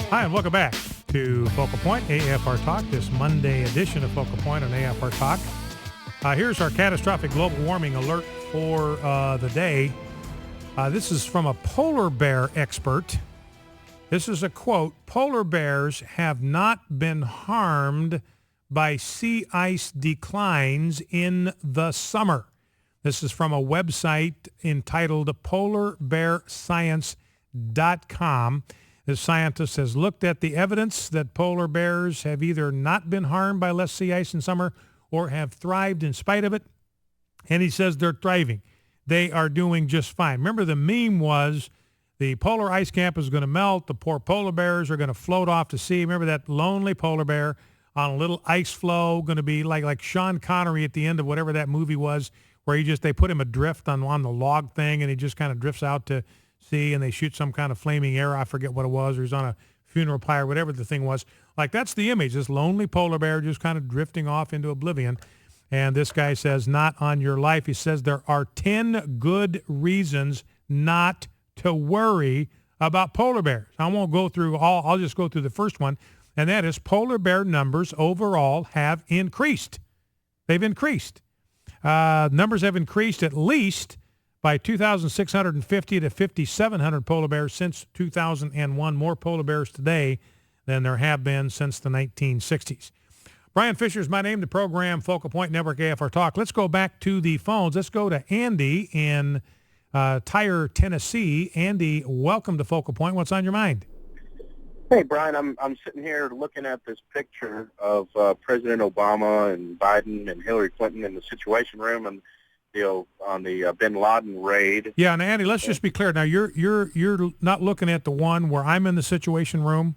Hi, and welcome back to Focal Point, AFR Talk, this Monday edition of Focal Point on AFR Talk. Here's our catastrophic global warming alert for the day. This is from a polar bear expert. This is a quote: "Polar bears have not been harmed by sea ice declines in the summer." This is from a website entitled polarbearscience.com. The scientist has looked at the evidence that polar bears have either not been harmed by less sea ice in summer or have thrived in spite of it. And he says they're thriving. They are doing just fine. Remember, the meme was the polar ice cap is going to melt. The poor polar bears are going to float off to sea. Remember that lonely polar bear on a little ice floe, going to be like Sean Connery at the end of whatever that movie was, where they put him adrift on the log thing, and he just kind of drifts out to sea, and they shoot some kind of flaming arrow. I forget what it was, or he's on a funeral pyre, whatever the thing was. Like, that's the image, this lonely polar bear just kind of drifting off into oblivion. And this guy says, not on your life. He says there are 10 good reasons not to worry about polar bears. I won't go through all. I'll just go through the first one, and that is polar bear numbers overall have increased. They've increased. Numbers have increased at least by 2,650 to 5,700 polar bears since 2001. More polar bears today than there have been since the 1960s. Brian Fisher is my name, the program Focal Point Network AFR Talk. Let's go back to the phones. Let's go to Andy in Tyre, Tennessee. Andy, welcome to Focal Point. What's on your mind? Hey, Brian, I'm sitting here looking at this picture of President Obama and Biden and Hillary Clinton in the Situation Room and on the Bin Laden raid. Yeah, and Andy, let's just be clear. Now, you're not looking at the one where I'm in the Situation Room,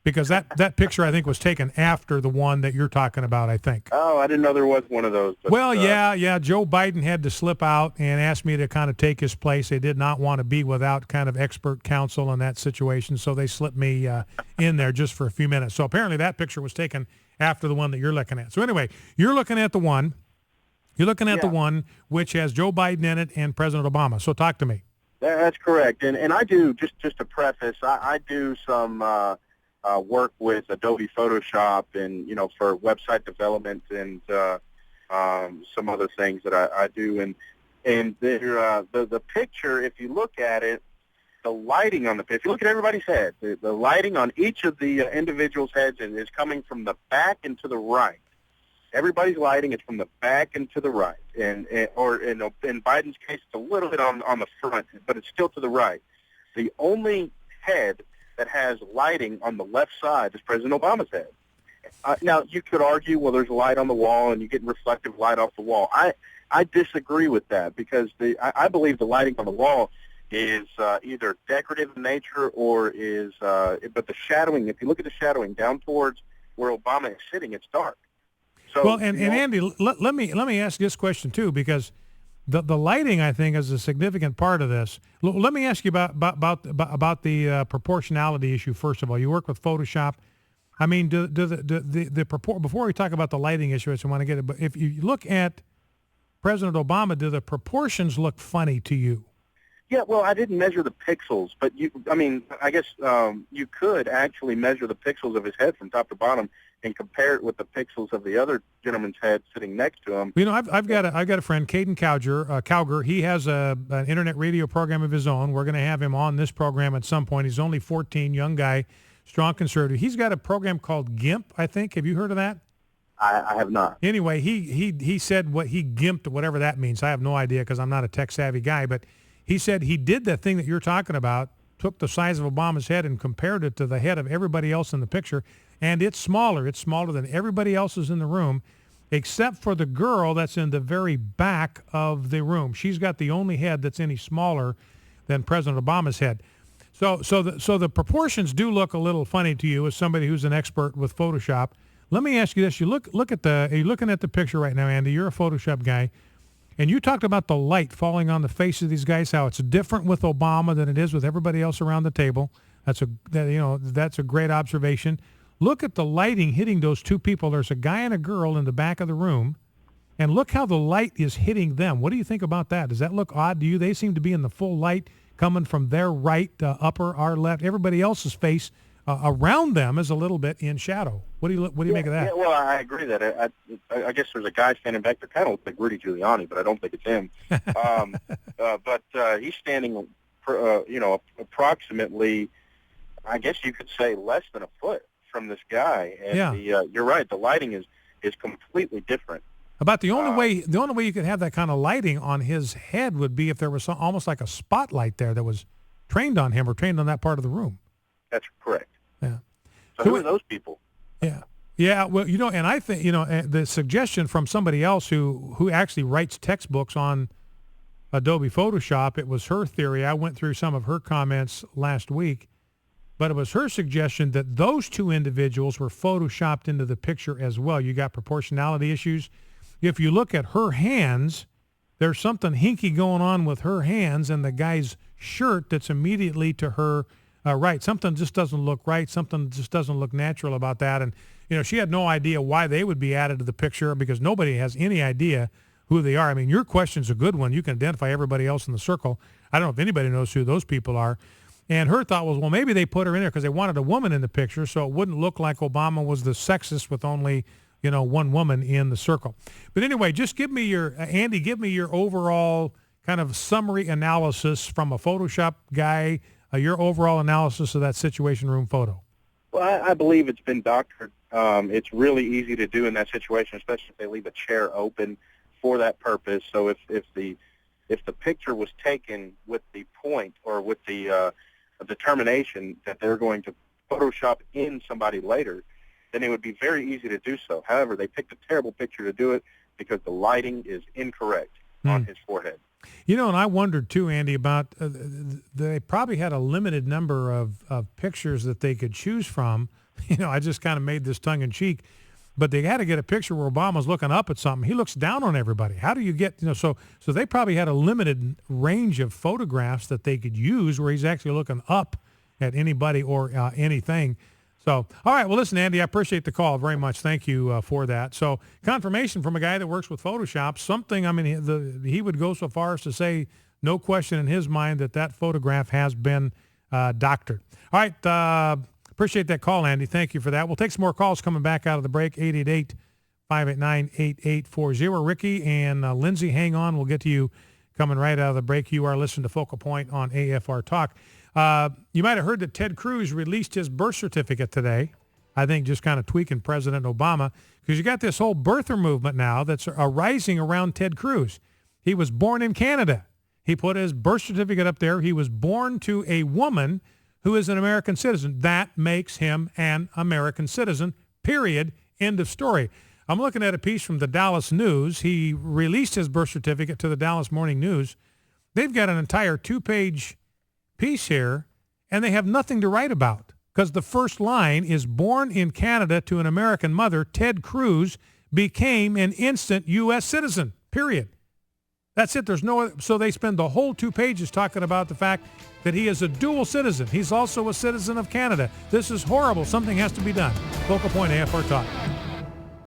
because that picture, I think, was taken after the one that you're talking about, I think. Oh, I didn't know there was one of those. But, well, yeah. Joe Biden had to slip out and ask me to kind of take his place. They did not want to be without kind of expert counsel in that situation, so they slipped me in there just for a few minutes. So apparently that picture was taken after the one that you're looking at. So anyway, you're looking at the one. You're looking at the one which has Joe Biden in it and President Obama. So talk to me. That's correct. And I do, just to preface, I do some work with Adobe Photoshop and, for website development and some other things that I do. And the picture, if you look at it, the lighting on the picture, look at everybody's head. The lighting on each of the individuals' heads is coming from the back and to the right. Everybody's lighting is from the back and to the right, or in Biden's case, it's a little bit on the front, but it's still to the right. The only head that has lighting on the left side is President Obama's head. Now, you could argue, well, there's light on the wall and you get reflective light off the wall. I disagree with that, because I believe the lighting on the wall is either decorative in nature or is, but the shadowing, if you look at the shadowing down towards where Obama is sitting, it's dark. So, well, and Andy, let me ask this question too, because the lighting, I think, is a significant part of this. Let me ask you about the proportionality issue first of all. You work with Photoshop. I mean, before we talk about the lighting issue, I just want to get it. But if you look at President Obama, do the proportions look funny to you? Yeah, well, I didn't measure the pixels, but I guess you could actually measure the pixels of his head from top to bottom and compare it with the pixels of the other gentleman's head sitting next to him. I've got a friend, Caden Cowger. He has an internet radio program of his own. We're going to have him on this program at some point. He's only 14, young guy, strong conservative. He's got a program called GIMP, I think. Have you heard of that? I have not. Anyway, he said what he gimped, whatever that means. I have no idea because I'm not a tech savvy guy, but he said he did that thing that you're talking about, took the size of Obama's head and compared it to the head of everybody else in the picture, and it's smaller. It's smaller than everybody else's in the room, except for the girl that's in the very back of the room. She's got the only head that's any smaller than President Obama's head. So the proportions do look a little funny to you as somebody who's an expert with Photoshop. Let me ask you this. Are you looking at the picture right now, Andy? You're a Photoshop guy. And you talked about the light falling on the face of these guys, how it's different with Obama than it is with everybody else around the table. That's a great observation. Look at the lighting hitting those two people. There's a guy and a girl in the back of the room, and look how the light is hitting them. What do you think about that? Does that look odd to you? They seem to be in the full light coming from their right, upper, our left. Everybody else's face around them is a little bit in shadow. What do you make of that? Yeah, well, I agree that I guess there's a guy standing back there, kind of looks like Rudy Giuliani, but I don't think it's him. But he's standing, approximately, I guess you could say, less than a foot from this guy. And you're right. The lighting is completely different. About the only way you could have that kind of lighting on his head would be if there was almost like a spotlight there that was trained on him or trained on that part of the room. That's correct. Yeah. So who are those people? Yeah. Yeah. Well, and I think, the suggestion from somebody else who actually writes textbooks on Adobe Photoshop, it was her theory. I went through some of her comments last week, but it was her suggestion that those two individuals were Photoshopped into the picture as well. You got proportionality issues. If you look at her hands, there's something hinky going on with her hands and the guy's shirt that's immediately to her right. Something just doesn't look right. Something just doesn't look natural about that. And, she had no idea why they would be added to the picture because nobody has any idea who they are. I mean, your question's a good one. You can identify everybody else in the circle. I don't know if anybody knows who those people are. And her thought was, well, maybe they put her in there because they wanted a woman in the picture so it wouldn't look like Obama was the sexist with only, one woman in the circle. But anyway, just give me Andy, give me your overall kind of summary analysis from a Photoshop guy, your overall analysis of that Situation Room photo. Well, I believe it's been doctored. It's really easy to do in that situation, especially if they leave a chair open for that purpose. So if the picture was taken with the point or with the determination that they're going to Photoshop in somebody later, then it would be very easy to do so. However, they picked a terrible picture to do it because the lighting is incorrect on his forehead. And I wondered too, Andy, about they probably had a limited number of pictures that they could choose from. I just kind of made this tongue-in-cheek, but they had to get a picture where Obama's looking up at something. He looks down on everybody. How do you get, so they probably had a limited range of photographs that they could use where he's actually looking up at anybody or anything. So, all right. Well, listen, Andy, I appreciate the call very much. Thank you for that. So confirmation from a guy that works with Photoshop, he would go so far as to say no question in his mind that photograph has been doctored. All right. Appreciate that call, Andy. Thank you for that. We'll take some more calls coming back out of the break, 888-589-8840. Ricky and Lindsay, hang on. We'll get to you coming right out of the break. You are listening to Focal Point on AFR Talk. You might have heard that Ted Cruz released his birth certificate today. I think just kind of tweaking President Obama because you got this whole birther movement now that's arising around Ted Cruz. He was born in Canada. He put his birth certificate up there. He was born to a woman who is an American citizen. That makes him an American citizen, period, end of story. I'm looking at a piece from the Dallas News. He released his birth certificate to the Dallas Morning News. They've got an entire 2-page piece here, and they have nothing to write about because the first line is born in Canada to an American mother, Ted Cruz became an instant U.S. citizen, period. That's it. There's no other. So they spend the whole 2 pages talking about the fact that he is a dual citizen. He's also a citizen of Canada. This is horrible. Something has to be done. Focal Point AFR Talk.